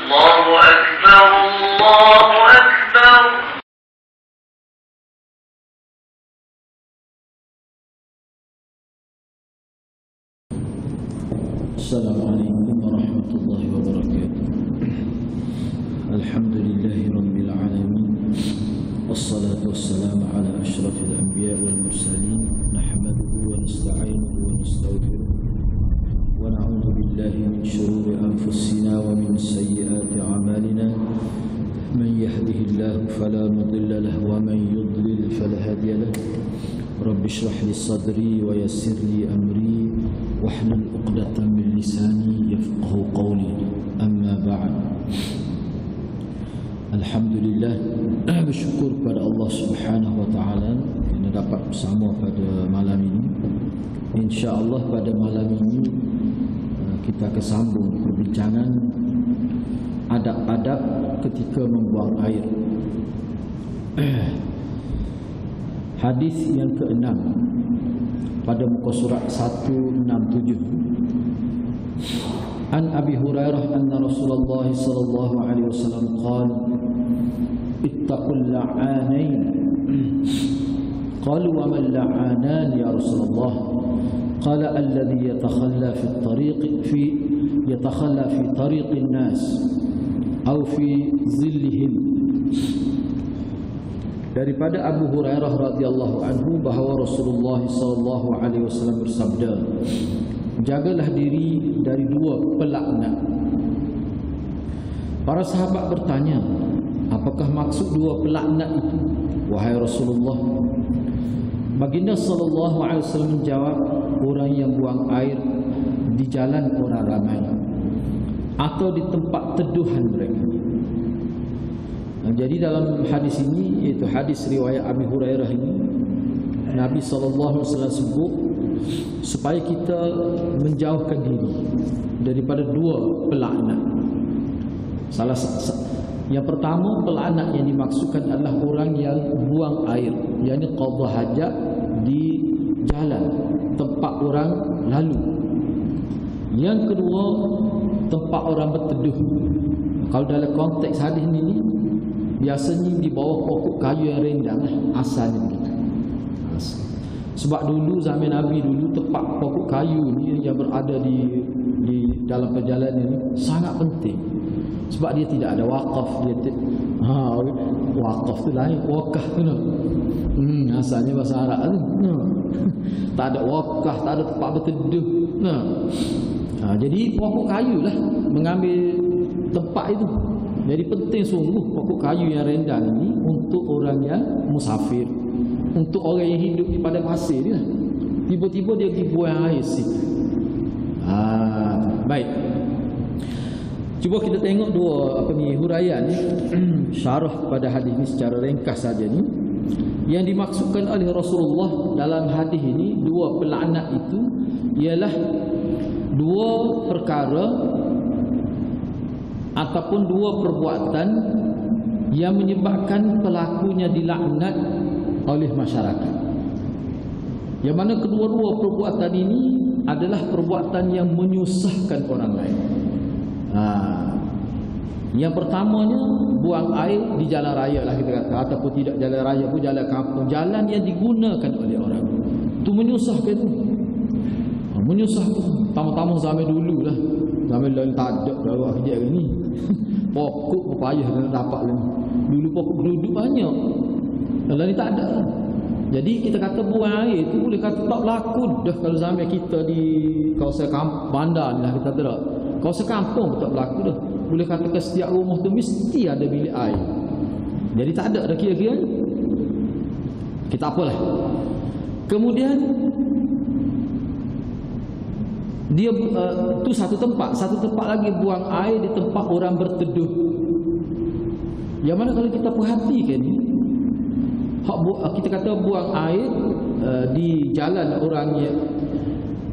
الله أكبر الله أكبر. السلام عليكم ورحمة الله وبركاته. الحمد لله رب العالمين، والصلاة والسلام على أشرف الأنبياء والمرسلين، نحمده ونستعينه ونستغفره ونعوذ بالله من شرور أنفسنا ومن سيئات أعمالنا، من يهده الله فلا مضل له ومن يضلل فلا هادي له. رب اشرح لي صدري ويسر لي أمري واحلل عقدة من لساني يفقهوا قولي. أما بعد، Alhamdulillah, bersyukur kepada Allah Subhanahu wa taala kerana dapat bersama pada malam ini. Insya-Allah pada malam ini kita akan sambung perbincangan adab-adab ketika membuang air. Hadis yang ke-6 pada muka surat 167. An Abi Hurairah anna Rasulullah sallallahu alaihi wasallam qala ittaqul la'anain. Qalu wa man la'anan ya Rasulullah? Qala alladhi yatakhalla fi at-tariq yatakhalla fi tariq an-nas aw fi zillihim. Daripada Abu Hurairah radhiyallahu anhu bahawa Rasulullah sallallahu alaihi wasallam bersabda, jagalah diri dari dua pelaknat. Para sahabat bertanya, apakah maksud dua pelaknat itu, wahai Rasulullah? Baginda sallallahu alaihi wasallam menjawab, orang yang buang air di jalan orang ramai atau di tempat teduhan mereka. Jadi dalam hadis ini, iaitu hadis riwayat Abi Hurairah ini, Nabi sallallahu alaihi wasallam sebut supaya kita menjauhkan diri daripada dua pelaknat. Yang pertama, pelaknat yang dimaksudkan adalah orang yang buang air, yakni qadha hajat di jalan tempat orang lalu. Yang kedua, tempat orang berteduh. Kalau dalam konteks hadis ini, biasanya di bawah pokok kayu yang rindang, asalnya begitu. Sebab dulu zaman Nabi dulu, tempat pokok kayu ni yang berada di dalam perjalanan ini sangat penting. Sebab dia tidak ada wakaf, wakaf tu lain, wakaf tu asalnya bahasa Arab tu. Tak ada wakaf, tak ada tempat berteduh. Jadi pokok kayu lah mengambil tempat itu. Jadi penting sungguh pokok kayu yang rindang ini untuk orang yang musafir, untuk orang yang hidup di padang pasir ni lah. Tiba-tiba dia pergi buang air situ. Baik. Cuba kita tengok dua huraian ni, syarah pada hadis ni secara ringkas saja ni. Yang dimaksudkan oleh Rasulullah dalam hadis ini, dua pelaknat itu ialah dua perkara ataupun dua perbuatan yang menyebabkan pelakunya dilaknat oleh masyarakat. Yang mana kedua-dua perbuatan ini adalah perbuatan yang menyusahkan orang lain. Yang pertamanya, buang air di jalan raya lah kita kata, ataupun tidak jalan raya pun, jalan kampung, jalan yang digunakan oleh orang. Itu menyusahkan tu. Menyusahkan. Tamu-tamu zaman dulu lah. Zaman lain tak ada dah kerja ni. Pokok payah kena dapat ni. Dulu pokok duduk banyak. Lain ni tak ada. Jadi kita kata buang air tu boleh kata tak berlaku dah kalau zaman kita di kawasan bandar ni lah kita kata. Kawasan kampung tak berlaku dah. Boleh kata ke setiap rumah tu mesti ada bilik air. Jadi tak ada dah kira-kira. Kita apalah. Kemudian dia tu satu tempat lagi buang air di tempat orang berteduh. Yang mana kalau kita perhatikan ni, kita kata buang air di jalan orang yang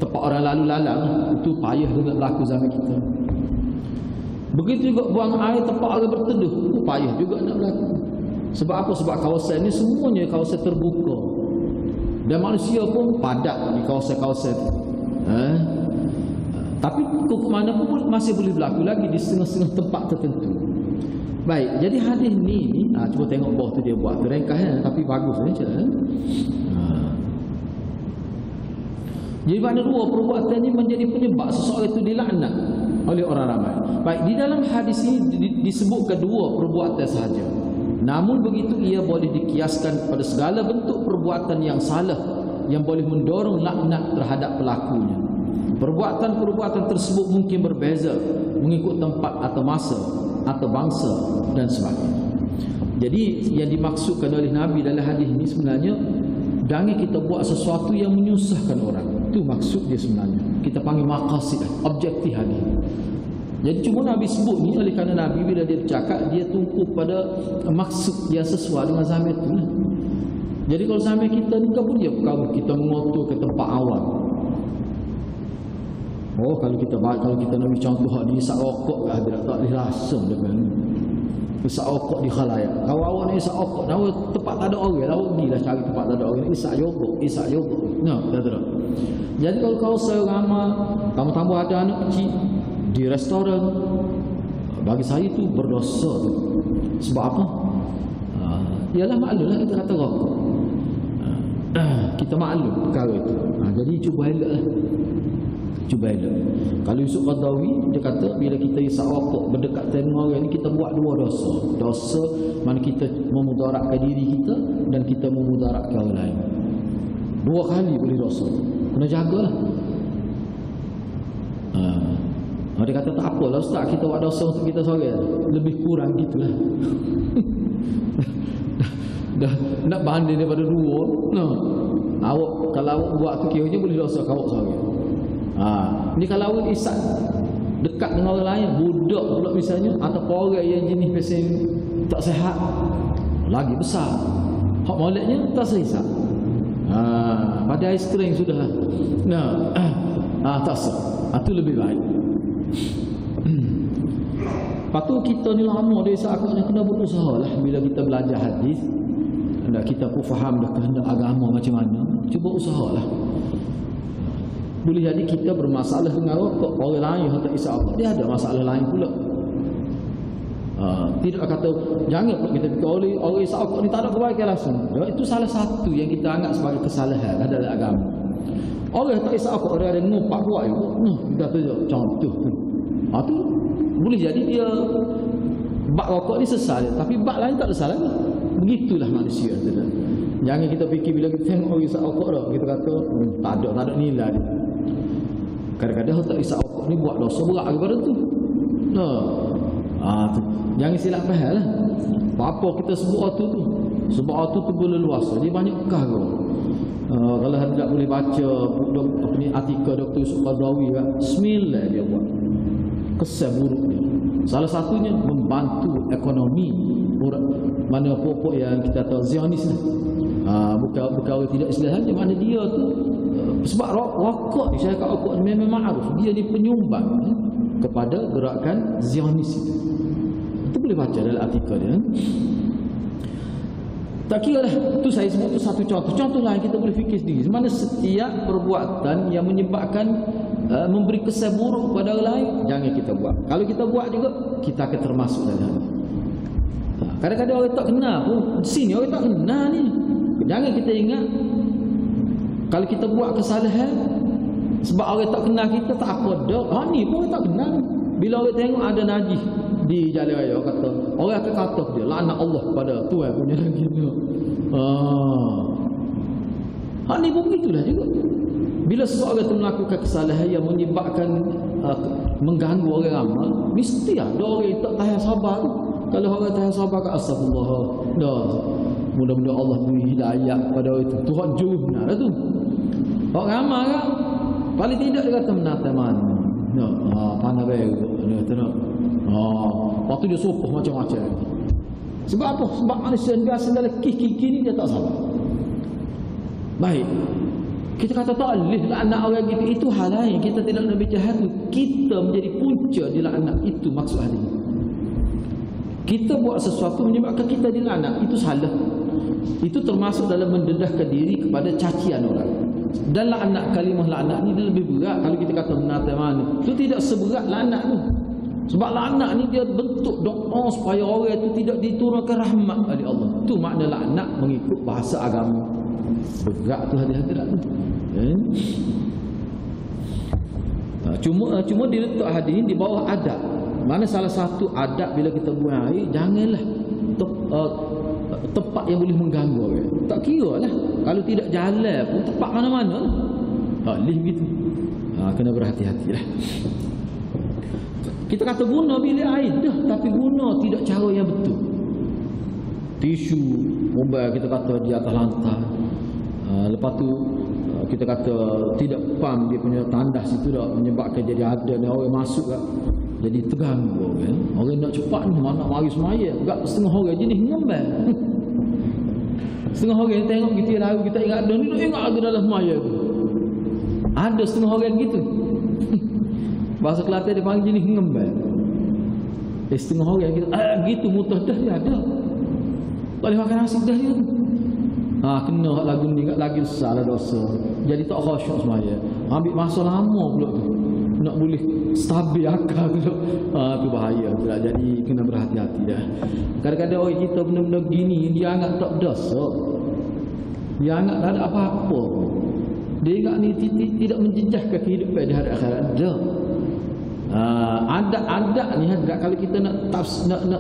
tempat orang lalu lalang, itu payah juga berlaku zaman kita. Begitu juga buang air tempat orang berteduh, itu payah juga nak berlaku. Sebab apa? Sebab kawasan ni semuanya kawasan terbuka, dan manusia pun padat di kawasan-kawasan. Tapi kufur mana pun masih boleh berlaku lagi di setengah-setengah tempat tertentu. Baik, jadi hadis ni cuba tengok bawah tu dia buat ringkas tapi bagus saja. Jadi mana dua perbuatan ini menjadi penyebab seseorang itu dilaknat oleh orang ramai. Baik, di dalam hadis ini disebut kedua perbuatan sahaja. Namun begitu ia boleh dikiaskan pada segala bentuk perbuatan yang salah yang boleh mendorong laknat terhadap pelakunya. Perbuatan-perbuatan tersebut mungkin berbeza mengikut tempat atau masa atau bangsa dan sebagainya. Jadi yang dimaksudkan oleh Nabi dalam hadis ini sebenarnya jangan kita buat sesuatu yang menyusahkan orang. Itu maksud dia sebenarnya. Kita panggil maqasid, objektif hadis. Jadi cuma Nabi sebut ni oleh kerana Nabi bila dia bercakap dia tumpu pada maksud yang sesuai dengan zaman itu. Jadi kalau zaman kita ni kan boleh perkara kita mengotor ke tempat awam. Oh, kalau kita nak beri contoh hadis isap rokok ke hadirat tak boleh langsung depan ni. Isap rokok di khalayak. Awak-awak ni isap rokok, nama tempat tak ada orang, awak pergilah cari tempat tak ada orang. Isap yogurt. Nah, tak. Jadi kalau kau seorang amal, tambah ada anak kecil di restoran, bagi saya itu berdosa tu. Sebab apa? Ialah maklumlah kita kata rokok. Kita maklum perkara itu. Jadi cuba elaklah. Kalau Yusuf Qaradawi dia kata bila kita isap rokok berdekat dengan orang ni kita buat dua dosa. Dosa mana kita memudaratkan diri kita dan kita memudaratkan orang lain. Dua kali boleh dosa. Kena jagalah. Dia kata tak apalah ustaz, kita buat dosa untuk kita seorang, lebih kurang gitulah. Dah nak banding daripada dua. Kalau awak buat tu kiranya boleh dosa kau seorang. Ni kalau awak isap dekat dengan orang lain, budak pula misalnya, atau orang yang jenis pesen tak sihat, lagi besar. Hak moleknya tak sehisap. Pada aiskrim sudah. Tak sah. Itu lebih baik. Lepas tu kita ni lama dia seakan kena berusaha lah bila kita belajar hadis. Hendak kita pun faham dah kehendak agama macam mana. Cuba usahalah. Boleh jadi kita bermasalah dengan rokok, orang lain yang tak isap rokok, dia ada masalah lain pula. Tidak kata jangan kita fikir orang isap rokok ni tak ada kebaikan langsung. Itu salah satu yang kita anggap sebagai kesalahan dalam agama. Orang tak isap rokok, dia ada ngumpat buat juga. Kita tunjuk contoh. Tu boleh jadi dia bak rokok ni sesal, tapi bak lain tak ada salah. Begitulah manusia tu. Jangan kita fikir bila kita tengok orang isap rokok dah, kita kata tak ada nilai dia. Kadang-kadang tak isap rokok ni buat dosa berat daripada tu. Tu. Jangan silap faham lah. Apa kita sebut waktu tu? Sebab waktu tu berleluasa, dia banyak perkara. Kalau hendak boleh baca artikel Dr. Yusuf Qaradawi, 9 dia buat kesan buruk dia. Salah satunya membantu ekonomi mana pokok yang kita tahu Zionis bukan orang tidak Islam saja, mana dia tu sebab rokok ni, syarikat rokok ni memang ma'ruf dia ni penyumbang kepada gerakan Zionis itu boleh baca dalam artikel dia. Tak kira lah, tu saya sebut tu satu contoh lain kita boleh fikir sendiri mana setiap perbuatan yang menyebabkan memberi kesan buruk kepada orang lain jangan kita buat. Kalau kita buat juga kita akan termasuk dalam. Kadang-kadang orang tak kenal pun sini orang tak kenal ni. Jangan kita ingat kalau kita buat kesalahan sebab orang tak kenal kita tak apa dah. Ni pun orang tak kenal. Bila orang tengok ada najis di jalan raya kata orang akan kata dia laknat Allah pada Tuhan punya lagi ni. Ni pun begitulah juga. Bila seseorang itu melakukan kesalahan yang menyebabkan mengganggu orang ramai, mesti ada orang yang tak tahan sabar tu. Kalau orang tahan sabar kat astagfirullah, dah mudah-mudahan Allah beri hidayah pada orang itu. Tuhan jurnah dah tu. Orang ramai kan paling tidak dia kata menata mana. Panah baik dia kata waktu dia sopoh macam-macam. Sebab apa? Sebab manusia biasa dalam kiki ni dia tak sabar. Baik, kita kata tak boleh laknat orang gitu, itu hal lain. Kita tidak nak bicara itu. Kita menjadi punca dilaknat, itu maksud hadis. Kita buat sesuatu menyebabkan kita dilaknat, itu salah. Itu termasuk dalam mendedahkan diri kepada cacian orang. Dan laknat, kalimah laknat ni dia lebih berat. Kalau kita kata menata mana, itu tidak seberat laknat tu. Sebab laknat ni dia bentuk doa supaya orang itu tidak diturunkan rahmat oleh Allah. Itu makna laknat mengikut bahasa agama. Berat tu hadis-hadis tu. Cuma dia letak hadis di bawah adab. Mana salah satu adab bila kita buang air, janganlah tempat yang boleh mengganggu orang. Tak kira lah. Kalau tidak jalan pun tempat mana-mana. Boleh begitu. Kena berhati-hati lah. Kita kata guna bilik air dah, tapi guna tidak cara yang betul. Tisu mobile kita kata di atas lantai. Lepas tu kita kata tidak pam dia punya tandas itu dah menyebabkan jadi ada ni orang masuk kat, jadi terganggu kan. Orang nak cepat ni mana mari semaya. Enggak setengah orang jenis ngembang. Setengah orang tengok kita lalu kita ingat ada ni, ingat ada dalam semaya tu. Ada setengah orang gitu. Bahasa Kelantan dia panggil jenis ngembang. Setengah orang kita gitu mutah dah dia ada. Tak boleh makan nasi dah dia tu. Kena lagu ni lagi salah dosa. Jadi tak khusyuk semaya. Ambil masa lama pula tu. Nak boleh stabil akal tu. Tu bahaya tu lah. Jadi kena berhati-hati dah. Kadang-kadang orang kita benda-benda gini dia anggap tak dosa. Dia anggap tak ada apa-apa. Dia ingat ni tidak menjejaskan kehidupan di hari akhirat. Dah. Adab ni kalau kita nak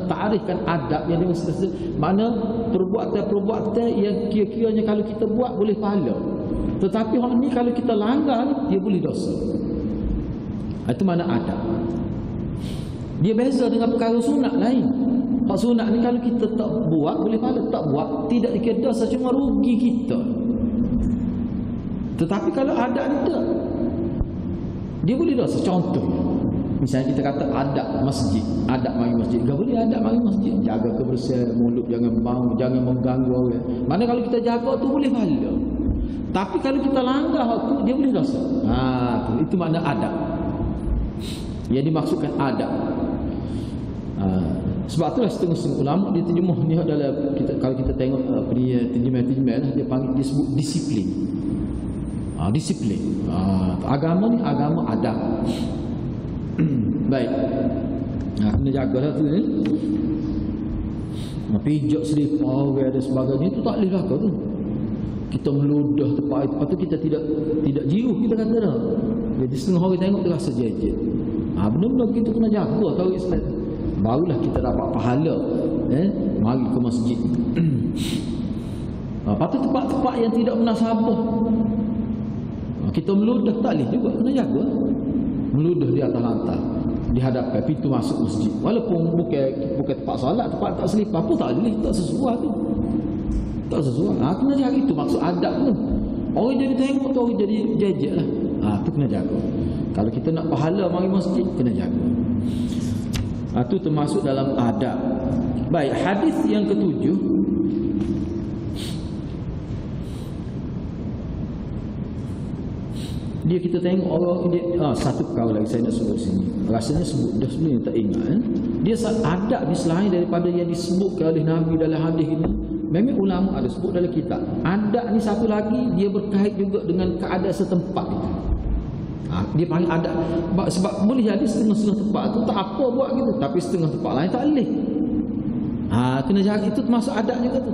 ta'rifkan adab yang dimaksud mana perbuatan-perbuatan yang kira-kiranya kalau kita buat boleh pahala, tetapi hal ni kalau kita langgar dia boleh dosa. Itu mana adab. Dia beza dengan perkara sunat lain. Hak sunat ni kalau kita tak buat boleh pahala, tak buat tidak dikira dosa, cuma rugi kita. Tetapi kalau adab ni tak, dia boleh dosa. Contoh, misalnya kita kata adab masjid, adab mari masjid. Tak boleh adab mari masjid. Jaga kebersihan mulut, jangan bau, jangan mengganggu orang. Mana kalau kita jaga tu boleh pahala. Tapi kalau kita langgar tu dia boleh dosa. Itu makna adab. Yang dimaksudkan adab. Sebab itulah setengah-setengah ulama dia terjemah ni adalah kalau kita tengok terjemah dia panggil disebut disiplin. Disiplin. Agama ni agama adab. Baik. Kena jagalah tu ni. Pijak selipar orang dan sebagainya itu tak boleh lah tu. Kita meludah tempat itu, lepas tu kita tidak jiruh kita kata dah. Jadi setengah orang tengok dia rasa jejet. Benda-benda kita kena jaga tahu Islam. Barulah kita dapat pahala. Mari ke masjid. Lepas tu tempat-tempat yang tidak menasabah. Kita meludah tak boleh juga, kena jaga. Meludah di atas lantai, dihadapkan pintu masuk masjid. Walaupun bukan tempat solat, tempat tak selipar pun tak boleh, tak sesuai tu. Tak sesuai. Kena jaga, itu maksud adab tu. Orang jadi tengok tu orang jadi jejek lah. Tu kena jaga. Kalau kita nak pahala mari masjid, kena jaga. Itu termasuk dalam adab. Baik, hadis yang ketujuh. Dia kita tengok orang dia, satu perkara lagi saya nak sebut sini. Rasanya sebut dah sebenarnya tak ingat. Dia adab di selain daripada yang disebutkan oleh Nabi dalam hadis ini. Memang ulama ada sebut dalam kitab. Adab ni satu lagi dia berkait juga dengan keadaan setempat itu. Dia panggil adab sebab boleh jadi setengah-setengah tempat tu tak apa buat gitu, tapi setengah tempat lain tak boleh. Kena jaga, itu termasuk adab juga tu.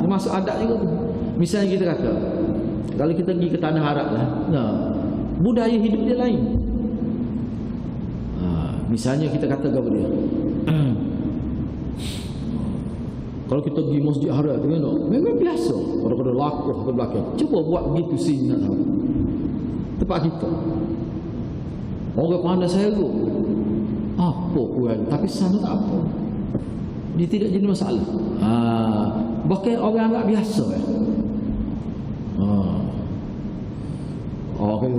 Termasuk adab juga tu. Misalnya kita kata kalau kita pergi ke tanah Arab lah, budaya hidup dia lain. Misalnya kita kata apa dia? Kalau kita pergi Masjid Haram tu kan, memang biasa. Pada lakuh ke belakang. Cuba buat begitu sini nak tahu. Tempat kita. Orang pandai seruk. Apa pun, tapi sana tak apa. Dia tidak jadi masalah. Bahkan orang anggap biasa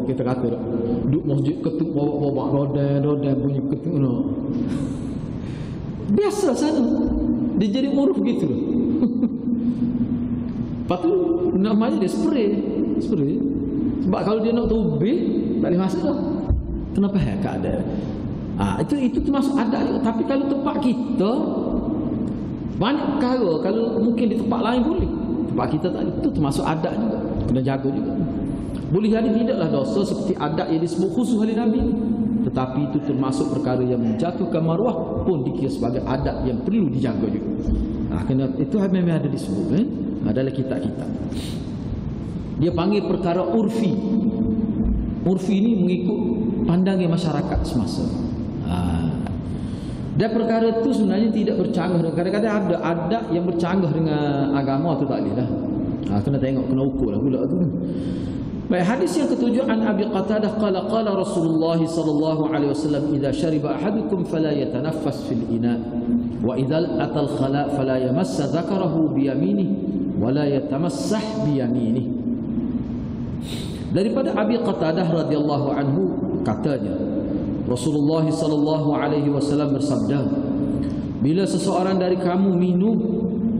kita kata duduk masjid ketuk bawa roda bunyi ketuk biasa sana. Dia jadi uruf gitu. Lepas tu namanya dia spray. Sebab kalau dia nak tubih tak boleh masuk dah. Kenapa keadaan? Itu termasuk adab juga. Tapi kalau tempat kita banyak perkara, kalau mungkin di tempat lain boleh, tempat kita tak, itu termasuk adab juga. kena jaga juga. Boleh jadi tidaklah dosa seperti adat yang disebut khusus hari Nabi, tetapi itu termasuk perkara yang menjatuhkan maruah pun dikira sebagai adat yang perlu dijaga juga. Kena, itu memang ada disebut dalam kitab-kitab. Dia panggil perkara urfi. Urfi ini mengikut pandangan masyarakat semasa. Dan perkara itu sebenarnya tidak bercanggah. Kadang-kadang ada adat yang bercanggah dengan agama tu tak boleh lah. Kena tengok, kena ukur lah pula tu. Baik, hadis yang ketujuh, an Abi Qatadah qala qala Rasulullah sallallahu alaihi wasallam idza shariba ahadukum fala yatanaffas fil ina wa idza atal khala fala yamassa dzakarahu bi yaminihi wa la yatamassah bi yaminihi. Daripada Abi Qatadah radhiyallahu anhu katanya, Rasulullah sallallahu alaihi wasallam bersabda, bila seseorang dari kamu minum,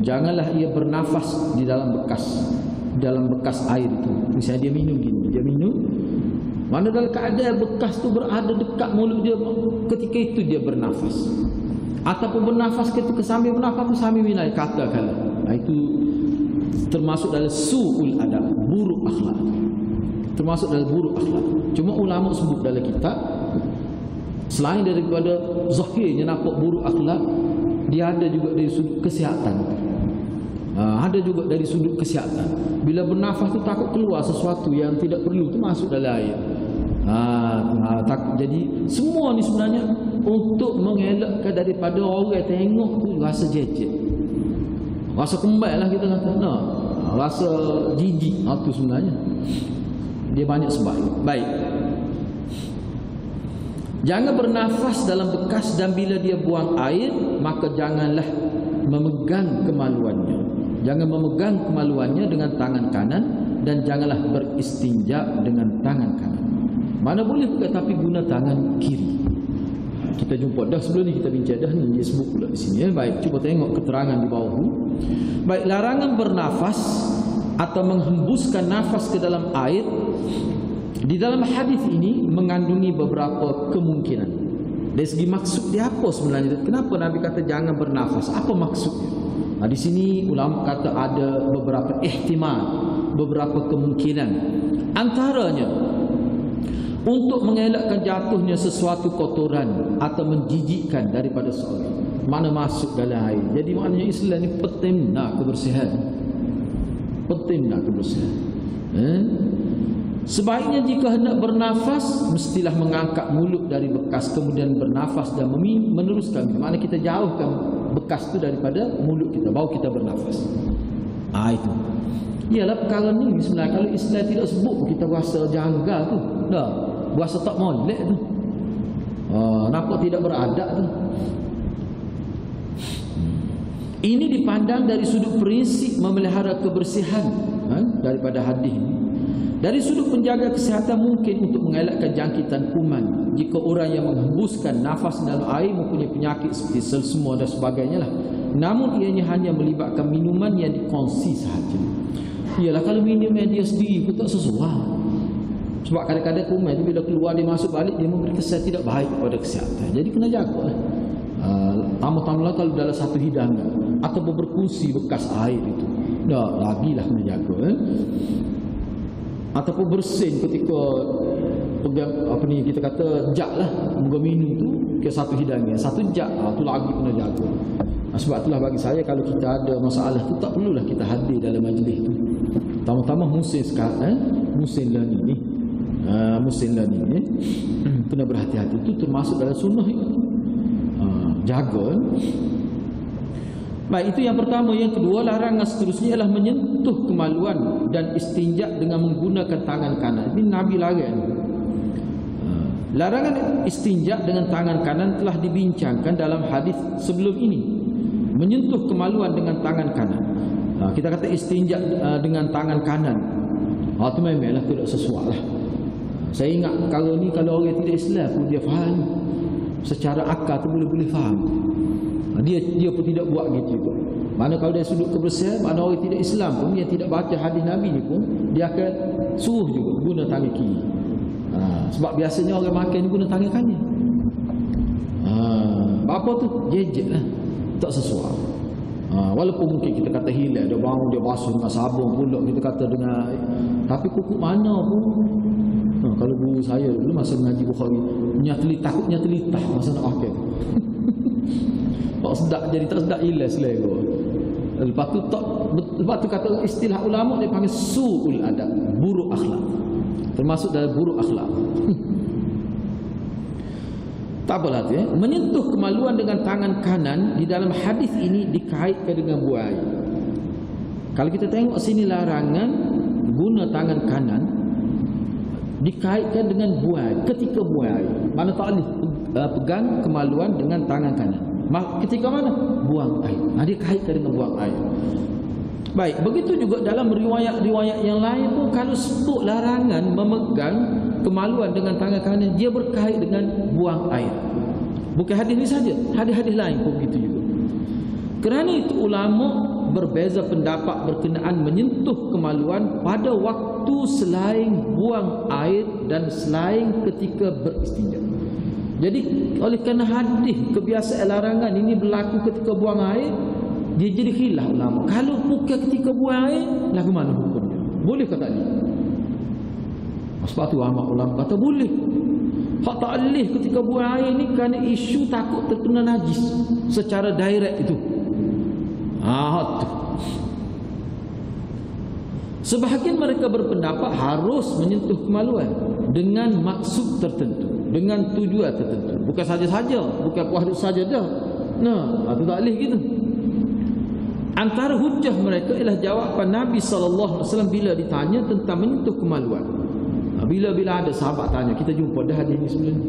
janganlah ia bernafas di dalam bekas air itu. Misalnya dia minum gini, dia minum, mana dalam keadaan bekas tu berada dekat mulut dia, ketika itu dia bernafas. Ataupun bernafas ketika sambil bernafas tu sambil minum, katakanlah. Itu termasuk dalam su'ul adab, buruk akhlak. Termasuk dalam buruk akhlak. Cuma ulama sebut dalam kitab, selain daripada zahirnya nampak buruk akhlak, dia ada juga dari sudut kesihatan. Ada juga dari sudut kesihatan. Bila bernafas tu takut keluar sesuatu yang tidak perlu tu masuk dalam air. Jadi semua ni sebenarnya untuk mengelakkan daripada orang tengok tu rasa jejek, rasa kembal lah kita kata, rasa jijik. Itu sebenarnya dia banyak sebab. Baik, jangan bernafas dalam bekas, dan bila dia buang air maka janganlah memegang kemaluannya. Jangan memegang kemaluannya dengan tangan kanan, dan janganlah beristinja dengan tangan kanan. Mana boleh tapi guna tangan kiri. Kita jumpa dah sebelum ni, kita bincang dah ni, dia sebut pula di sini. Baik, cuba tengok keterangan di bawah ni. Baik, larangan bernafas atau menghembuskan nafas ke dalam air di dalam hadis ini mengandungi beberapa kemungkinan. Dari segi maksud dia apa sebenarnya? Kenapa Nabi kata jangan bernafas? Apa maksudnya? Di sini ulama kata ada beberapa ihtimal, beberapa kemungkinan. Antaranya untuk mengelakkan jatuhnya sesuatu kotoran atau menjijikkan daripada seorang, mana masuk dalam air. Jadi maknanya Islam ni penting nak kebersihan. Penting nak kebersihan. Sebaiknya jika hendak bernafas, mestilah mengangkat mulut dari bekas, kemudian bernafas dan meneruskan. Mana kita jauhkan bekas itu daripada mulut kita, baru kita bernafas. Itu. Ialah perkara ni sebenarnya kalau Islam tidak sebut, kita rasa janggal tu. Dah, rasa tak molek tu. Nampak tidak beradab tu. Ini dipandang dari sudut prinsip memelihara kebersihan daripada hadis ini. Dari sudut penjaga kesihatan, mungkin untuk mengelakkan jangkitan kuman jika orang yang menghembuskan nafas dalam air mempunyai penyakit seperti selesema dan sebagainya lah. Namun ianya hanya melibatkan minuman yang dikongsi sahaja. Ialah kalau minuman dia sendiri pun tak sesuai. Sebab kadang-kadang kuman itu bila keluar dia masuk balik, dia memberi kesan tidak baik kepada kesihatan. Jadi kena jaga lah. Tambah-tambah kalau dalam satu hidangan atau berkursi bekas air itu, dah lagilah kena jaga. Ataupun bersin ketika pegang kita kata jak lah, moga minum tu ke satu hidangan, satu jak, tu lagi kena jaga. Sebab itulah bagi saya kalau kita ada masalah tu tak perlulah kita hadir dalam majlis tu. Tambah-tambah musim sekarang, musim learning ni, musim learning ni kena berhati-hati. Itu termasuk dalam sunnah itu. Jaga. Baik, itu yang pertama. Yang kedua, larangan seterusnya ialah menyentuh kemaluan dan istinja dengan menggunakan tangan kanan. Ini Nabi larang. Larangan istinja dengan tangan kanan telah dibincangkan dalam hadis sebelum ini. Menyentuh kemaluan dengan tangan kanan. Kita kata istinja dengan tangan kanan. Itu memanglah tidak sesuai lah. Saya ingat kalau ni, kalau orang tidak Islam pun dia faham. Secara akal tu boleh faham. Dia pun tidak buat gitu juga. Mana kalau dari sudut kebersihan, mana orang tidak Islam pun yang tidak baca hadis Nabi ni pun dia akan suruh juga guna tangan kiri. Sebab biasanya orang makan ni guna tangan kanan. Apa tu? Jejek lah. Tak sesuai. Walaupun mungkin kita kata hilal, dia bangun dia basuh dengan sabun pula, kita kata dengan Tapi kuku mana pun. Kalau guru saya dulu masa mengaji Bukhari, takutnya telitah masa nak pakai. Tak sedap jadi tak sedap ilas lego. Lepas tu kata istilah ulama dia panggil su'ul adab, buruk akhlak. Termasuk dalam buruk akhlak. Tak apalah tu ya. Menyentuh kemaluan dengan tangan kanan di dalam hadis ini dikaitkan dengan buaya. Kalau kita tengok sini larangan guna tangan kanan dikaitkan dengan buaya. Ketika buaya, mana tak boleh pegang kemaluan dengan tangan kanan. Ketika mana? Buang air. Dia kaitkan dengan buang air. Baik, begitu juga dalam riwayat-riwayat yang lain pun kalau sebut larangan memegang kemaluan dengan tangan kanan, dia berkait dengan buang air. Bukan hadis ini saja, hadis-hadis lain pun begitu juga. Kerana itu ulama berbeza pendapat berkenaan menyentuh kemaluan pada waktu selain buang air dan selain ketika beristinja. Jadi oleh kerana hadis kebiasaan larangan ini berlaku ketika buang air, dia jadi khilaf ulama. Kalau bukan ketika buang air, lagu mana hukumnya? Boleh ke tak boleh? Sebab tu ulama kata boleh. Hak tak boleh ketika buang air ni kerana isu takut terkena najis secara direct itu. Tu. Sebahagian mereka berpendapat harus menyentuh kemaluan dengan maksud tertentu, dengan tujuan tertentu. Bukan saja-saja, bukan puas saja dah. Itu tak boleh gitu. Antara hujah mereka ialah jawapan Nabi SAW bila ditanya tentang menyentuh kemaluan. Bila ada sahabat tanya, kita jumpa dah hadis ni sebelum ni.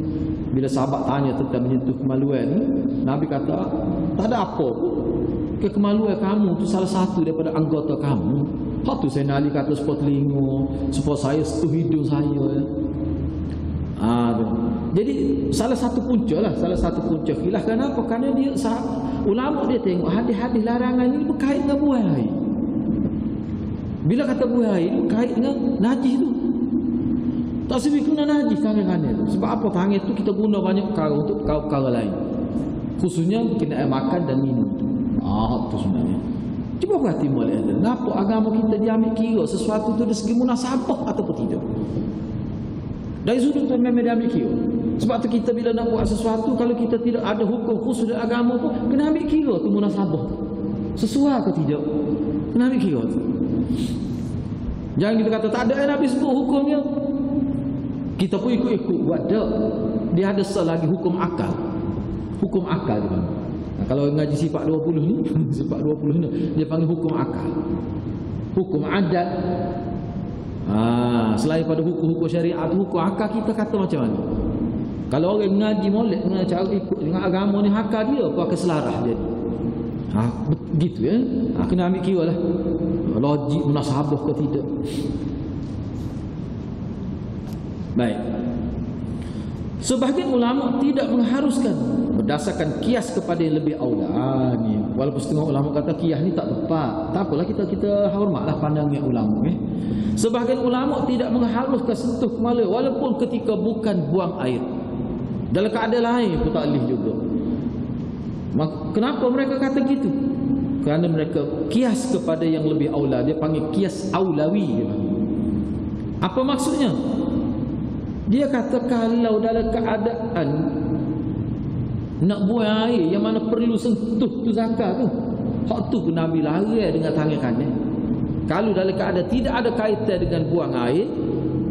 Bila sahabat tanya tentang menyentuh kemaluan ni, Nabi kata, tak ada apa pun. Kemaluan kamu tu salah satu daripada anggota kamu. Hak tu saya nali kata supaya telinga, supaya saya sentuh hidung saya. Jadi salah satu punca khilaf. Kenapa? Kerana dia ulama dia tengok hadis-hadis larangan ini berkait dengan buang air. Bila kata buang air berkait dengan najis tu. Tak sebut kena najis tangan-tangan tu. Sebab apa? Tangan tu kita guna banyak perkara untuk perkara lain. Khususnya kena makan dan minum tu. Tu sebenarnya. Cuba perhati boleh ada. Kenapa agama kita diambil kira sesuatu tu dari segi munasabah ataupun tidak? Dari sudut tu memang diambil kira. Sebab tu kita bila nak buat sesuatu, kalau kita tidak ada hukum khusus dari agama pun, kena ambil kira tu munasabah. Sesuai ke tidak? Kena ambil kira tu. Jangan kita kata tak ada yang Nabi sebut hukumnya. Kita pun ikut-ikut buat dak. Dia ada lagi hukum akal. Hukum akal dia. Kalau ngaji sifat 20 ni, sifat 20 ni dia panggil hukum akal. Hukum adat. Selain pada hukum-hukum syariat, hukum akal kita kata macam mana? Kalau orang ngaji molek dengan cara ikut dengan agama ni, akal dia apa akan selarah dia. Begitu ya. Kena ambil kira lah. Logik munasabah ke tidak. Baik. Sebahagian ulama tidak mengharuskan berdasarkan kias kepada yang lebih aula ni. Walaupun setengah ulama kata kias ni tak tepat. Tak apalah, kita hormatlah pandangnya ulama. Sebahagian ulama tidak mengharuskan sentuh kemaluan walaupun ketika bukan buang air. Dalam keadaan lain pun tak boleh juga. Kenapa mereka kata gitu? Kerana mereka kias kepada yang lebih aula. Dia panggil kias aulawi. Apa maksudnya? Dia kata kalau dalam keadaan nak buang air yang mana perlu sentuh tu zakat tu, hak tu pun Nabi larang dengan tangan kanan. Kalau dalam keadaan tidak ada kaitan dengan buang air,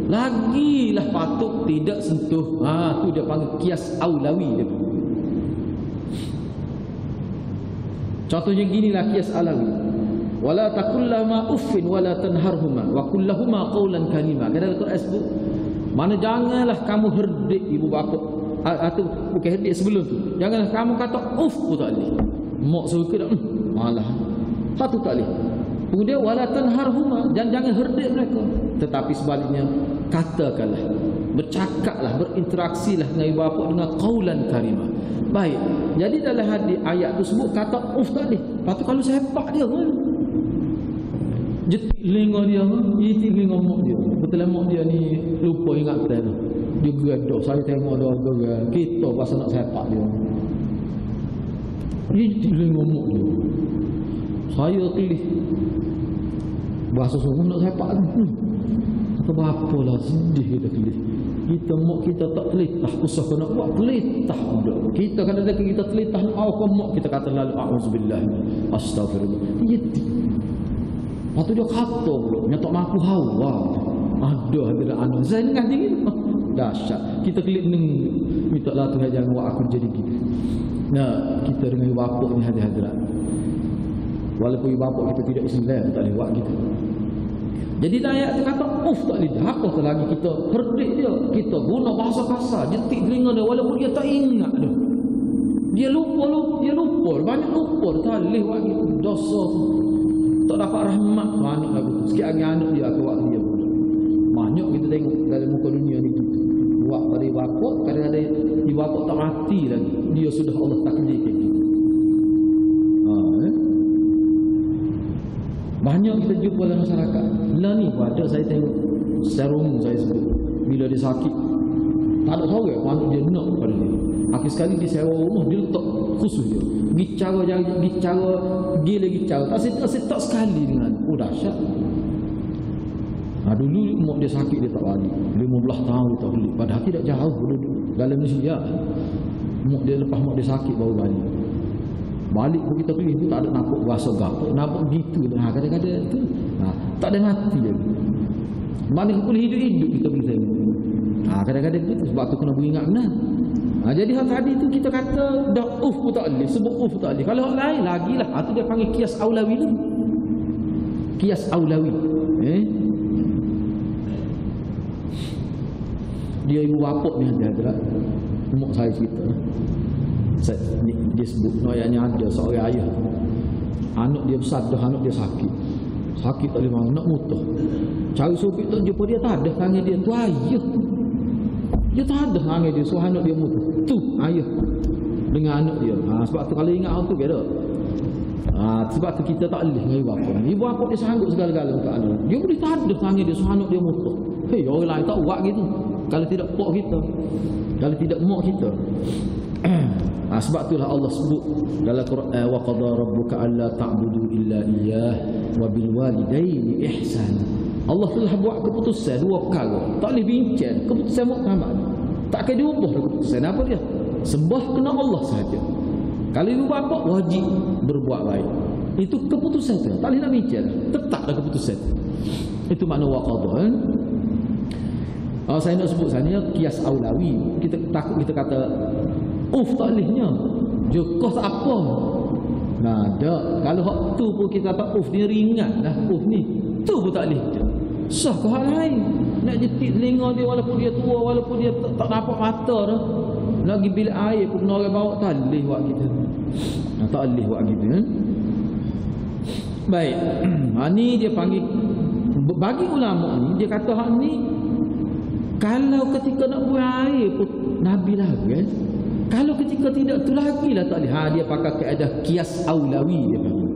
lagilah patut tidak sentuh. Tu dia panggil kias aulawi dia. Contohnya ginilah kias aulawi. Wala taqullama uffin wala tanharhuma wa kullahuma qawlan karima. Kata Al-Quran sebut, mana janganlah kamu herdik ibu bapa, atau bukan herdik sebelum tu. Janganlah kamu kata uff pun tak boleh. Mak suruh ke malah. Satu tak boleh. Kemudian wala tanharhuma, jangan herdik mereka. Tetapi sebaliknya katakanlah, bercakaplah, berinteraksilah dengan ibu bapa dengan qaulan karimah. Baik. Jadi dalam hadis ayat tu sebut kata uff tak boleh. Lepas tu kalau sepak dia kan, jetik lenga dia, jetik lenga mak dia. Betul mak dia ni lupa ingatan. Dia gaduh, saya tengok dia gerak. Kita pasal nak sepak dia. Jetik lenga mak dia. Saya kelih. Bahasa sungguh nak sepak tu. Kebapalah sedih kita kelih. Kita mak kita tak telitah usaha nak buat telitah dah. Kita kadang-kadang kita telitah nak apa mak kita kata lalu auzubillah. Astagfirullah. Itu. Waktu dia kata pula, nyatok mampu hawa. Ada anak saya dengar dia. Dahsyat. Kita kelih neng minta lah Tuhan jangan buat aku jadi gitu. Nah, kita dengan bapak ni hadirat. Walaupun bapak kita tidak Islam tak boleh buat gitu. Jadi ayat tu kata tak boleh apa tu lagi kita herdik dia, kita guna bahasa kasar, jetik telinga dia walaupun dia tak ingat dah. Dia lupa, banyak lupa tak boleh buat gitu. Dosa tu tak dapat rahmat anak lagu tu. Sikit lagi anak dia akan buat dia. Banyak kita tengok dalam muka dunia ni gitu. Buat pada bapak, kadang-kadang ibu bapak tak mati lagi. Dia sudah Allah takdir ke kita. Banyak kita jumpa dalam masyarakat. Lah ni ada saya tengok secara umum saya sebut. Bila dia sakit, tak ada tahu mana dia nak pada dia. Akhir sekali dia sewa rumah, dia letak khusus dia. Bicara, tak setak sekali dengan. Oh dahsyat. Dulu mak dia sakit dia tak balik. 15 tahun dia tak balik. Padahal tidak jauh duduk dalam Malaysia. Mak dia lepas mak dia sakit baru balik. Balik pun kita pilih pun tak ada nampak rasa gapuk. Nampak gitu lah. Kadang-kadang tu tak ada mati lagi. Mana boleh hidup-hidup kita boleh tengok. Kadang-kadang gitu. Sebab tu kena beringat benar. Jadi hal tadi tu kita kata dah pun tak boleh. Sebut pun tak boleh. Kalau hal lain lagilah. Itu dia panggil kias aulawi tu. Kias aulawi. Dia ibu bapak ni ada mak saya cerita. Dia sebut ayahnya ada seorang ayah. Anak dia besar dah, anak dia sakit. Sakit tak boleh makan, nak mutah. Cari supir tak jumpa dia, tak ada tangan dia. Tu ayah. Dia tak ada tangan dia, so anak dia mutah. Tu ayah dengan anak dia. Sebab tu kalau ingat orang tu beda. Sebab tu kita tak boleh dengan ibu bapa. Ibu bapa dia sanggup segala-gala untuk anak. Dia boleh tak ada tangan dia, so anak dia mutah. Orang lain tak buat gitu. Kalau tidak pak kita, kalau tidak mak kita. Sebab itulah Allah sebut dalam Quran, wa qadara rabbuka alla ta'budu illa iyyah wa bil walidaini ihsana. Allah telah buat keputusan dua perkara. Tak boleh bincang keputusan Muhammad. Tak akan diubah keputusan apa dia. Sembah kena Allah sahaja. Kalau ibu bapa wajib berbuat baik. Itu keputusan tu. Tak boleh nak bincang. Tetap dah keputusan. Itu makna wa qadara. Saya nak sebut sana kias aulawi. Kita takut kita kata tak bolehnya. Jokos tak apa. Tak. Kalau hak tu pun kita tak dia ringan lah ni. Tu pun tak boleh. Sah ke hal lain. Nak jetik telinga dia walaupun dia tua, walaupun dia tak nampak mata dah. Lagi bilik air pun kena orang bawa tak boleh buat kita. Tak boleh buat kita. Baik. Ni dia panggil, bagi ulama ni dia kata hak ni kalau ketika nak buang air pun Nabi lah kan. Kalau ketika tidak tu lagi lah tak boleh. Dia pakai kaedah kias aulawi dia panggil.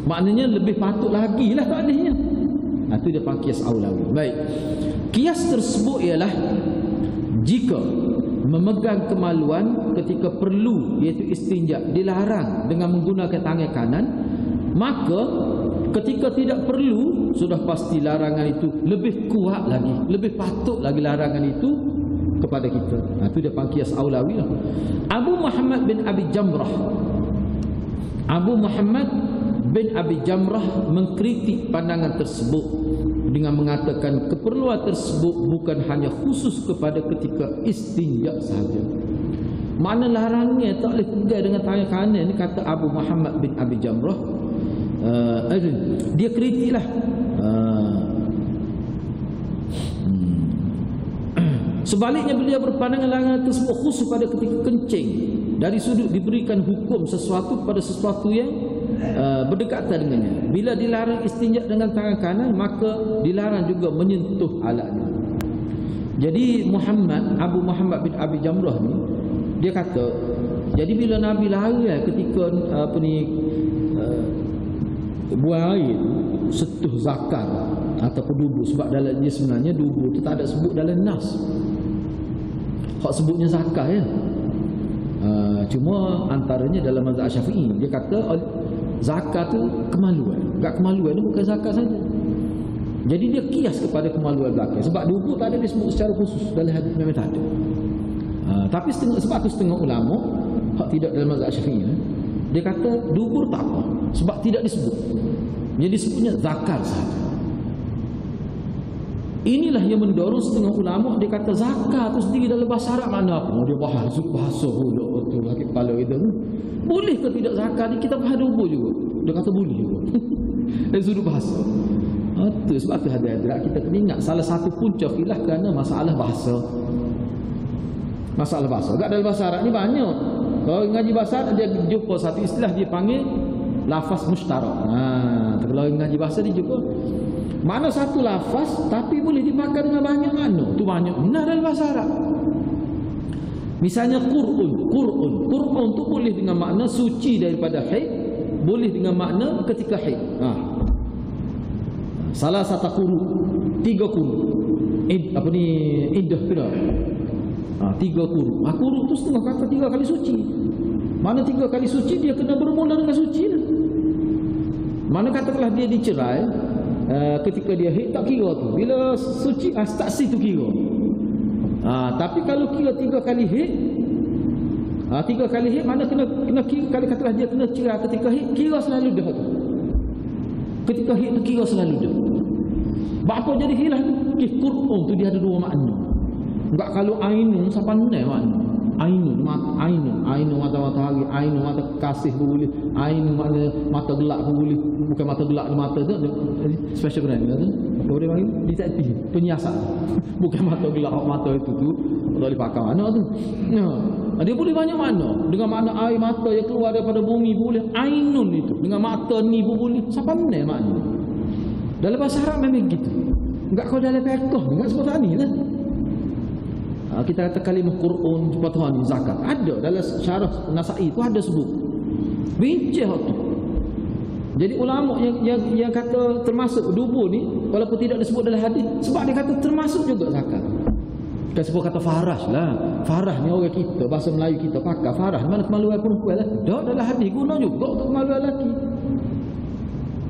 Maknanya lebih patut lagi lah tak bolehnya. Itu dia panggil kias aulawi. Baik. Kias tersebut ialah jika memegang kemaluan ketika perlu, iaitu istinja, dilarang dengan menggunakan tangan kanan, maka ketika tidak perlu, sudah pasti larangan itu lebih kuat lagi, lebih patut lagi larangan itu kepada kita. Itu dia panggil kias aulawi lah. Abu Muhammad bin Abi Jamrah mengkritik pandangan tersebut dengan mengatakan keperluan tersebut bukan hanya khusus kepada ketika istinja sahaja. Mana larangnya tak boleh pegang dengan tangan kanan ni, kata Abu Muhammad bin Abi Jamrah. Dia kritiklah. Sebaliknya beliau berpandangan larangan tersebut khusus pada ketika kencing, dari sudut diberikan hukum sesuatu pada sesuatu yang berdekatan dengannya. Bila dilarang istinja dengan tangan kanan, maka dilarang juga menyentuh alatnya. Jadi Abu Muhammad bin Abi Jamrah ni, dia kata, jadi bila Nabi larang ketika buang air setuh zakar ataupun dubur, sebab dalam dia sebenarnya dubur tu tak ada sebut dalam nas. Hak sebutnya zakar ya. Cuma antaranya dalam mazhab Syafi'i dia kata zakat tu kemaluan. Enggak kemaluan tu bukan zakat saja. Jadi dia kias kepada kemaluan belakang. Sebab dubur tak ada disebut secara khusus dalam hadis, memang tak ada. Tapi sebab tu setengah ulama hak tidak dalam mazhab Syafi'i, dia kata dubur tak apa sebab tidak disebut. Dia disebutnya zakar sahaja. Inilah yang mendorong setengah ulama, dia kata zakar tu sendiri dalam bahasa Arab mana apa? Dia bahasa betul lagi kepala kita tu. Boleh ke tidak zakar ni? Kita faham dubur juga. Dia kata boleh juga. Dari sudut bahasa. Itu sebab tu hadirat kita kena ingat salah satu punca khilaf kerana masalah bahasa. Masalah bahasa. Dekat dalam bahasa Arab ni banyak. Kalau ngaji bahasa Arab dia jumpa satu istilah dia panggil lafaz mustarak. Kalau ngaji bahasa dia jumpa mana satu lafaz tapi boleh dipakai dengan banyak makna. Tu banyak benar dalam bahasa Arab. Misalnya Qur'an tu boleh dengan makna suci daripada haid, boleh dengan makna ketika haid. Salah satu quru, 3 quru. Iddah kira. 3 quru. Quru tu setengah kata 3 kali suci. Mana 3 kali suci dia kena bermula dengan suci lah. Mana katakanlah dia dicerai, ketika dia haid tak kira tu. Bila suci taksi tu kira. Tapi kalau kira 3 kali haid, 3 kali haid mana kena kira, kalau katakanlah dia kena cerai ketika haid, kira selalu dah tu. Ketika haid tu kira selalu dah. Apa jadi khilaf tu? Qur'an tu dia ada 2 makna. Enggak kalau ainun siapa pandai makna. Ainun mata matahari, ainun mata kasih pun boleh, ainun mata gelap pun boleh. Bukan mata gelap mata tu special brand tu. Boleh panggil detektif, penyiasat. Bukan mata gelap mata itu tu tak boleh pakai mana tu. Dia boleh banyak makna. Dengan makna air mata yang keluar daripada bumi boleh, ainun itu. Dengan mata ni pun boleh. Siapa pandai makna. Dalam bahasa Arab memang gitu. Enggak kau dalam fiqh, enggak seperti ni lah. Kita kata kalimah Qur'an sepatutnya ni zakat. Ada dalam syarah Nasa'i tu ada sebut. Bincang tu. Jadi ulama yang kata termasuk dubur ni walaupun tidak disebut dalam hadis sebab dia kata termasuk juga zakat. Kita sebut kata farah lah. Farah ni orang kita bahasa Melayu kita pakai farah mana kemaluan perempuan lah. Dah dalam hadis guna juga untuk kemaluan lelaki.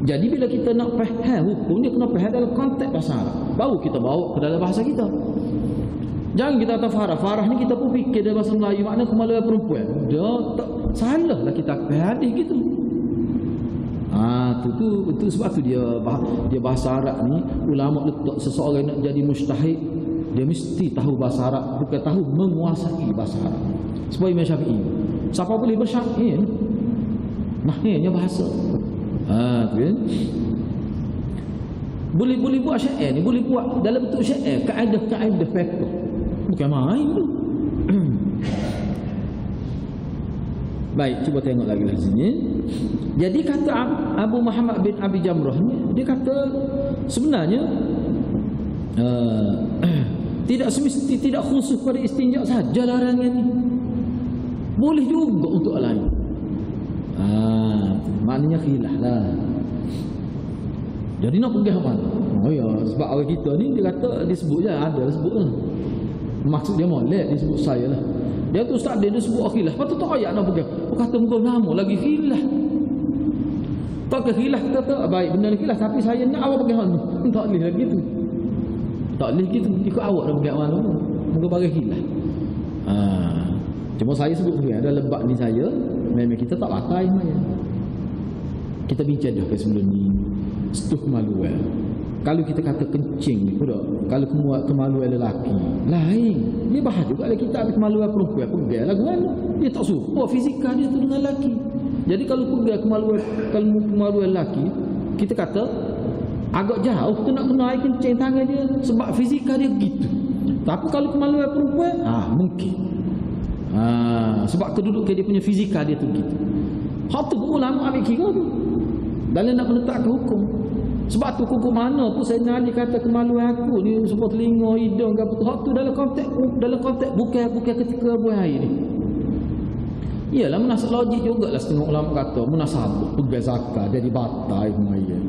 Jadi bila kita nak faham hukum dia kena faham dalam konteks bahasa Arab. Baru kita bawa ke dalam bahasa kita. Jangan kita kata farah. Farah ni kita pun fikir dalam bahasa Melayu makna kemaluan perempuan. Dia tak salah lah kita faham hadis gitu. Itu sebab tu dia bahasa Arab ni ulama letak seseorang nak jadi mujtahid dia mesti tahu bahasa Arab, bukan tahu menguasai bahasa Arab. Sebab Imam Syafi'i siapa boleh bersyair mahirnya bahasa. Tu kan. Boleh buat syair ni, boleh buat dalam bentuk syair kaedah fiqh. Bukan main tu. Baik, cuba tengok lagi di sini. Jadi kata Abu Muhammad bin Abi Jamrah ni, dia kata sebenarnya tidak semesti tidak khusus pada istinja saja larangan ni. Boleh juga untuk lain. Maknanya khilaf lah. Jadi nak pergi apa? Sebab orang kita ni dia kata disebut je ada disebut lah. Maksud dia molek disebut saya lah. Dia tu ustaz dia sebut khilaf. Patut tak ayat nak pergi. Kata muka nama lagi khilaf. Tak ke khilaf kata baik benda ni khilaf tapi saya nak awak pergi hal ni. Tak boleh lagi tu. Tak boleh gitu ikut awak dah pergi mana tu. Muka bagi khilaf. Cuma saya sebut ni ada lebak ni saya memang kita tak pakai sebenarnya. Kita bincang dah ke sebelum ni setuh kemaluan. Kalau kita kata kencing ni pula kalau kemaluan lelaki lain dia bahas juga kita ada kemaluan perempuan pegang lagu mana dia tak suka fizikal dia tu dengan lelaki. Jadi kalau pegang kemaluan lelaki kita kata agak jauh kita nak kena air kencing tangan dia sebab fizikal dia gitu. Tapi kalau kemaluan perempuan mungkin sebab kedudukan dia punya fizikal dia tu gitu. Hak tu ulama ambil kira tu dalam nak meletakkan hukum. Sebab tu hukum mana pun saya nak kata kemaluan aku ni sebab telinga hidung ke apa tu hak tu dalam konteks bukan ketika buang air ni. Iyalah menasab logik jugalah setengah ulama kata munasabah pegang zakat jadi batal air.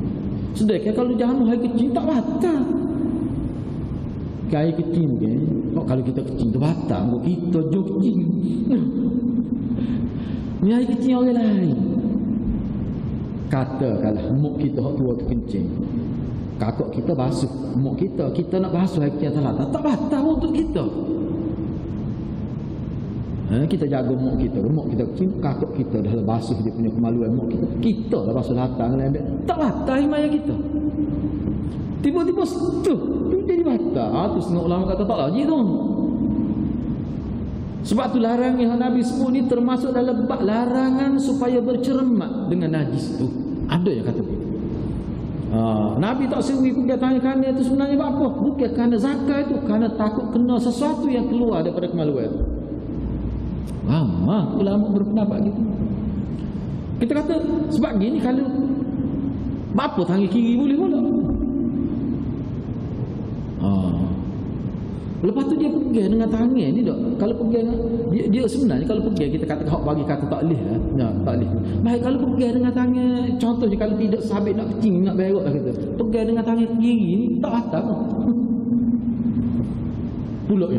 Sedangkan kalau jangan air kecil tak batal. Air kecil kan. Kalau kita kecil tu batal, kita jo kecil. Ni air kecil orang lain. Katakanlah muk kita hak tua tu kencing. Kakak kita basuh mak kita nak basuh air kecil atas tak batal untuk kita. Kita jaga mak kita kecil, kakak kita dah basuh dia punya kemaluan mak kita dah basuh latang lembek, tak batal himayah kita. Tiba-tiba tu jadi batal. Tu setengah ulama kata tak lagi tu. Sebab tu larangan yang Nabi sebut ni termasuk dalam bab larangan supaya bercermat dengan najis tu. Ada yang kata begitu. Nabi tak sewi pergi tanya kerana itu sebenarnya apa? Bukan kerana zakat itu, kerana takut kena sesuatu yang keluar daripada kemaluan. Ulama berpendapat gitu. Kita kata sebab gini, kalau apa tangan kiri boleh pula. Lepas tu dia pegang dengan tangan ni tak. Kalau pegang dia sebenarnya kalau pegang kita kata hak bagi kata tak leh tak leh. Baik kalau pegang dengan tangan, contohnya kalau tidak sabit nak kecing nak berok lah kita. Pegang dengan tangan kiri ni tak batal. Pulak ni.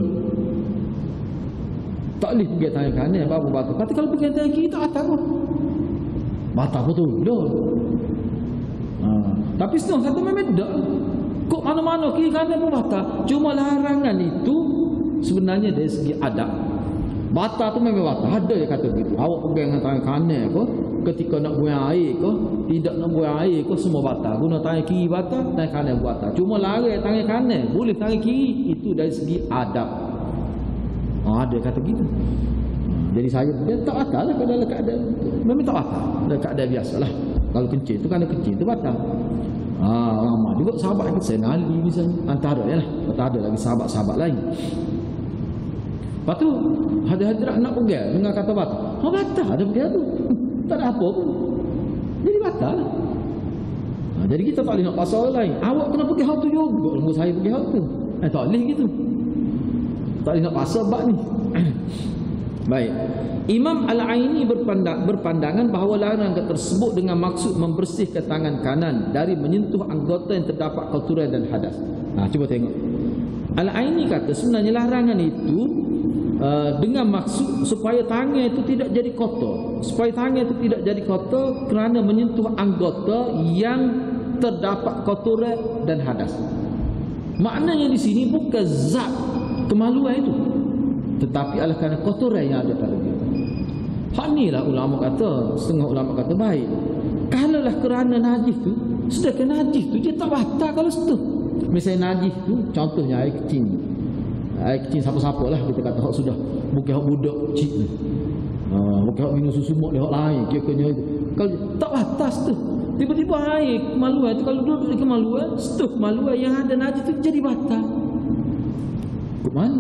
Tak leh pegang tangan kanan apa batal. Tapi kalau pegang tangan kiri tak batal. Batal betul. Tapi setengah kata memang tak. Kok mana-mana kiri kanan pun batal. Cuma larangan itu sebenarnya dari segi adab. Batal tu memang batal. Ada yang kata begitu. Awak pegang dengan tangan kanan ke, ketika nak buang air ke, tidak nak buang air ke, semua batal. Guna tangan kiri batal, tangan kanan batal. Cuma larang tangan kanan, boleh tangan kiri. Itu dari segi adab. Ada yang kata begitu. Jadi saya tak batal lah kalau dalam keadaan. Memang tak batal. Dalam keadaan biasalah. Kalau kencing tu, kerana kencing tu batal. Ramai juga sahabat kita, Sayyidina Ali misalnya, antara ya lah, tak ada lagi sahabat-sahabat lain. Lepas tu hadirat nak pegang dengan kata batal. Batal ada pegang tu. Tak ada apa pun. Jadi batal. Jadi kita tak boleh nak pasal orang lain. Awak kena pergi hal tu juga. Nunggu saya pergi hal tu. Tak boleh gitu. Tak boleh nak pasal bab ni. Baik. Imam Al-Aini berpandangan bahawa larangan tersebut dengan maksud membersihkan tangan kanan dari menyentuh anggota yang terdapat kotoran dan hadas. Cuba tengok. Al-Aini kata sebenarnya larangan itu dengan maksud supaya tangan itu tidak jadi kotor. Supaya tangan itu tidak jadi kotor kerana menyentuh anggota yang terdapat kotoran dan hadas. Maknanya di sini bukan zat kemaluan itu, tetapi adalah kerana kotoran yang ada pada dia. Hak ni lah ulama kata, setengah ulama kata baik. Kalaulah kerana najis tu, sedangkan najis tu dia tak batal kalau sentuh. Misalnya najis tu, contohnya air kecing. Air kecing siapa-siapa lah kita kata hak sudah. Bukan hak budak cik tu. Bukan hak minum susu mak dia hak lain. Kira-kira itu. Kalau tak batal tu. Tiba-tiba air kemaluan tu, kalau duduk di kemaluan, sentuh kemaluan yang ada najis tu jadi batal. Ke mana?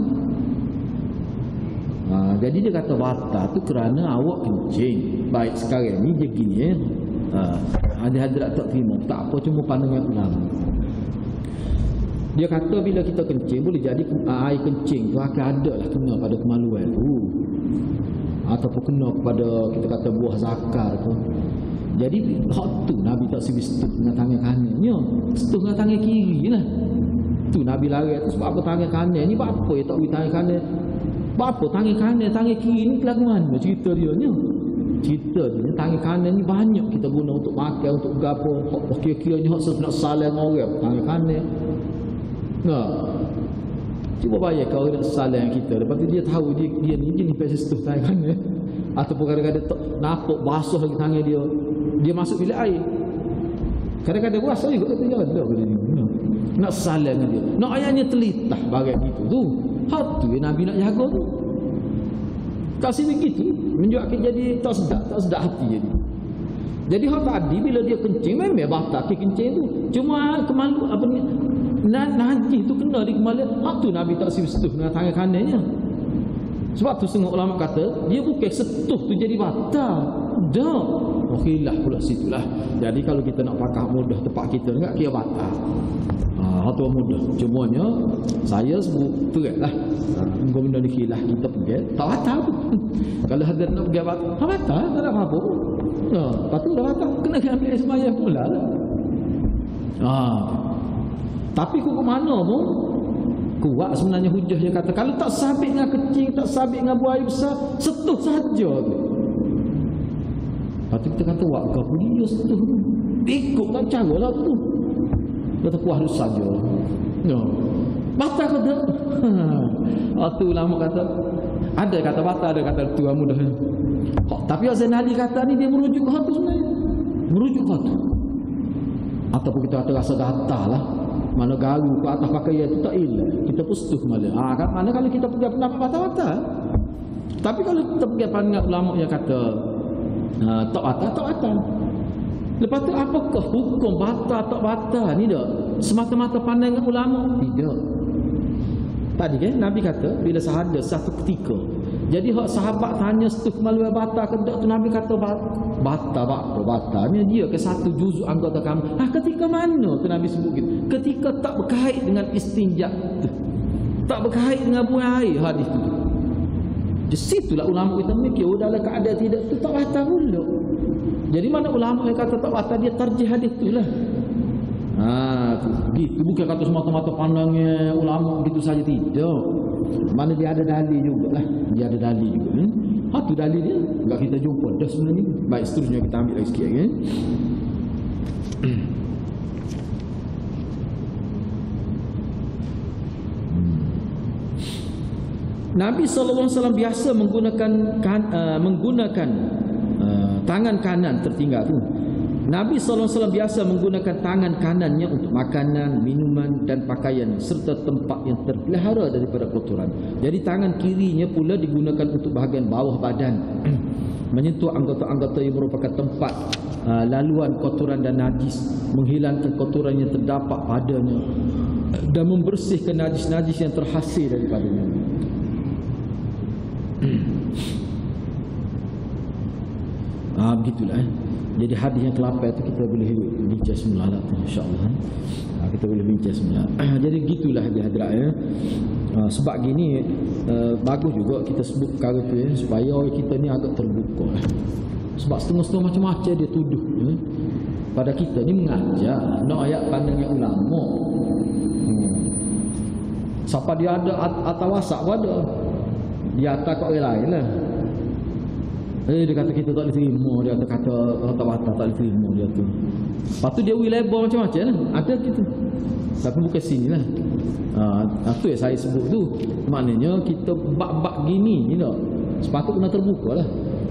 Jadi dia kata batal tu kerana awak kencing. Baik sekarang ni dia gini hadirat tak terima. Tak apa, cuma pandangan ulama. Dia kata bila kita kencing, boleh jadi air kencing tu akan ada lah kena pada kemaluan tu, ataupun kena kepada kita kata buah zakar tu. Jadi hak tu Nabi tak setuju dengan tangan kanannya, setuju dengan tangan kiri lah. Tu Nabi larang tu sebab apa tangan kanan ni, apa ya tak boleh tangan kanan. Apa tangan kanan, tangan kiri ni lagu mana cerita dia ni? Cerita dia tangan kanan ni banyak kita guna untuk makan, untuk gapo. Kira-kiranya hak nak salam orang tangan kanan. Cuba bayar kalau nak salam kita, lepas tu dia tahu dia ni jenis pasal setuh tangan kanan. Ataupun kadang-kadang nampak basuh lagi tangan dia, dia masuk bilik air. Kadang-kadang basah juga kata dia ada benda ni. Nak salam dia, nak ayatnya telitah bagai gitu tu. Hak tu Nabi nak jaga tu. Kasih begitu menjadikan jadi tak sedap hati jadi. Jadi hak tadi bila dia kencing memang batal kencing tu. Cuma kemalu apa ni najis tu kena di kemaluan. Hak tu Nabi tak setuju dengan tangan kanannya. Sebab tu setengah ulama kata dia bukan setuh tu jadi batal. Dah. Khilaf pula situlah. Jadi kalau kita nak pakai mudah tempat kita enggak kira batal. Atau mudah. Cumanya saya sebut teranglah. Engkau benda ni khilaf kita pergi tak batal tu. Kalau hadir nak pergi batal, tak batal, tak ada apa-apa. Lepas tu dah batal, kena ambil sembahyang pula lah. Tapi kok mana pun kuat sebenarnya hujah yang kata kalau tak sabit dengan kecil, tak sabit dengan buah air besar, setuh saja tu. Lepas tu kita kata wak kau pun dia setuh tu. Ikutlah cara lah tu. Kata puas saja. No. Batal kata. Waktu ulama kata ada kata batal, ada kata tua mudah. Tapi Zainali kata ni dia merujuk ke hatu sebenarnya. Merujuk ke hatu. Ataupun kita ada rasa gatal lah. Mana garu ke atas pakaian itu tak ilah. Kita pustuh malah. Kan mana kalau kita pergi pendapat batal-batal. Tapi kalau kita pergi pandangan ulama yang kata tak batal. Lepas tu apakah hukum batal tak batal ni dah? Semata-mata pandangan ulama? Tidak. Tadi kan Nabi kata bila sahada satu ketika. Jadi hak sahabat tanya setuh malu batal ke tak, tu Nabi kata batal. Ni dia ke satu juzuk anggota kami. Ketika mana tu Nabi sebut gitu? Ketika tak berkait dengan istinja tu. Tak berkait dengan buang air hadis tu. Di situlah ulama kita mikir dalam keadaan tidak tu tak batal pula. Jadi mana ulama yang kata tak batal dia tarjih hadis tu lah. Gitu bukan kata semata-mata pandangnya ulama gitu saja, tidak. Mana dia ada dalil jugalah. Dia ada dalil juga. Tu dalil dia enggak kita jumpa dah sebenarnya. Baik, seterusnya kita ambil lagi sikit ya. Nabi SAW biasa menggunakan tangan kanan tertinggal tu. Nabi SAW biasa menggunakan tangan kanannya untuk makanan, minuman dan pakaian serta tempat yang terpelihara daripada kotoran. Jadi tangan kirinya pula digunakan untuk bahagian bawah badan, menyentuh anggota-anggota yang merupakan tempat laluan kotoran dan najis, menghilangkan kotoran yang terdapat padanya dan membersihkan najis-najis yang terhasil daripadanya. Begitulah. Jadi hadis yang ke-8 itu kita boleh bincang semula lah, insya-Allah. Kita boleh bincang semula. Jadi gitulah dia hadirat ya. Sebab gini bagus juga kita sebut perkara tu ya, supaya kita ni agak terbuka lah. Sebab setengah-setengah macam-macam dia tuduh ya. Pada kita ni mengajar nak ayat pandangan ulama. Siapa dia ada atau wasak ada. Dia atas kat orang lain lah. Dia kata kita tak boleh terima. Dia kata tak boleh terima dia tu. Lepas tu dia lebar macam-macam lah. Ada gitu. Tapi bukan sini lah. Itu yang saya sebut tu. Maknanya kita bab-bab gini ni tak. Sepatutnya kena terbuka lah.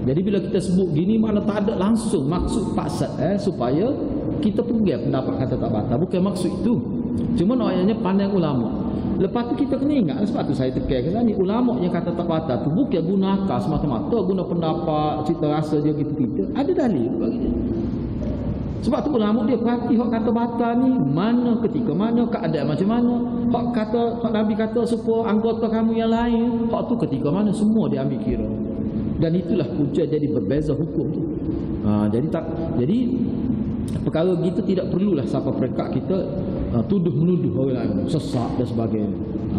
Jadi bila kita sebut gini makna tak ada langsung maksud maksud supaya kita pegang pendapat kata tak batal. Bukan maksud itu. Cuma ayatnya pandang ulama. Lepas tu kita kena ingat, sebab tu saya tekan ni ulama yang kata tak batal tu bukan guna akal semata-mata, guna pendapat, cita rasa dia gitu-gitu. Ada dalil bagi dia. Sebab tu ulama dia perhati hak kata batal ni mana ketika mana, keadaan macam mana. Hak Nabi kata supaya anggota kamu yang lain, hak tu ketika mana, semua dia ambil kira. Dan itulah punca jadi berbeza hukum tu. Jadi perkara gitu tidak perlulah siapa perekat kita tuduh menuduh orang lain sesat dan sebagainya.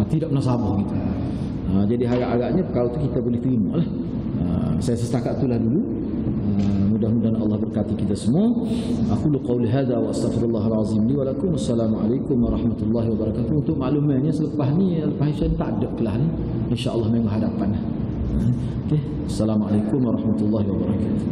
Tidak menasabah gitu. Jadi harap-harapnya perkara tu kita boleh terima lah. Saya setakat itulah dulu. Mudah-mudahan Allah berkati kita semua. Aku qauli hadza wa astaghfirullahal azim li wa lakum. Assalamualaikum warahmatullahi wabarakatuh. Untuk maklumannya selepas ni Isyan tak ada kelas ni. Insya-Allah minggu hadapan. Okey. Assalamualaikum warahmatullahi wabarakatuh.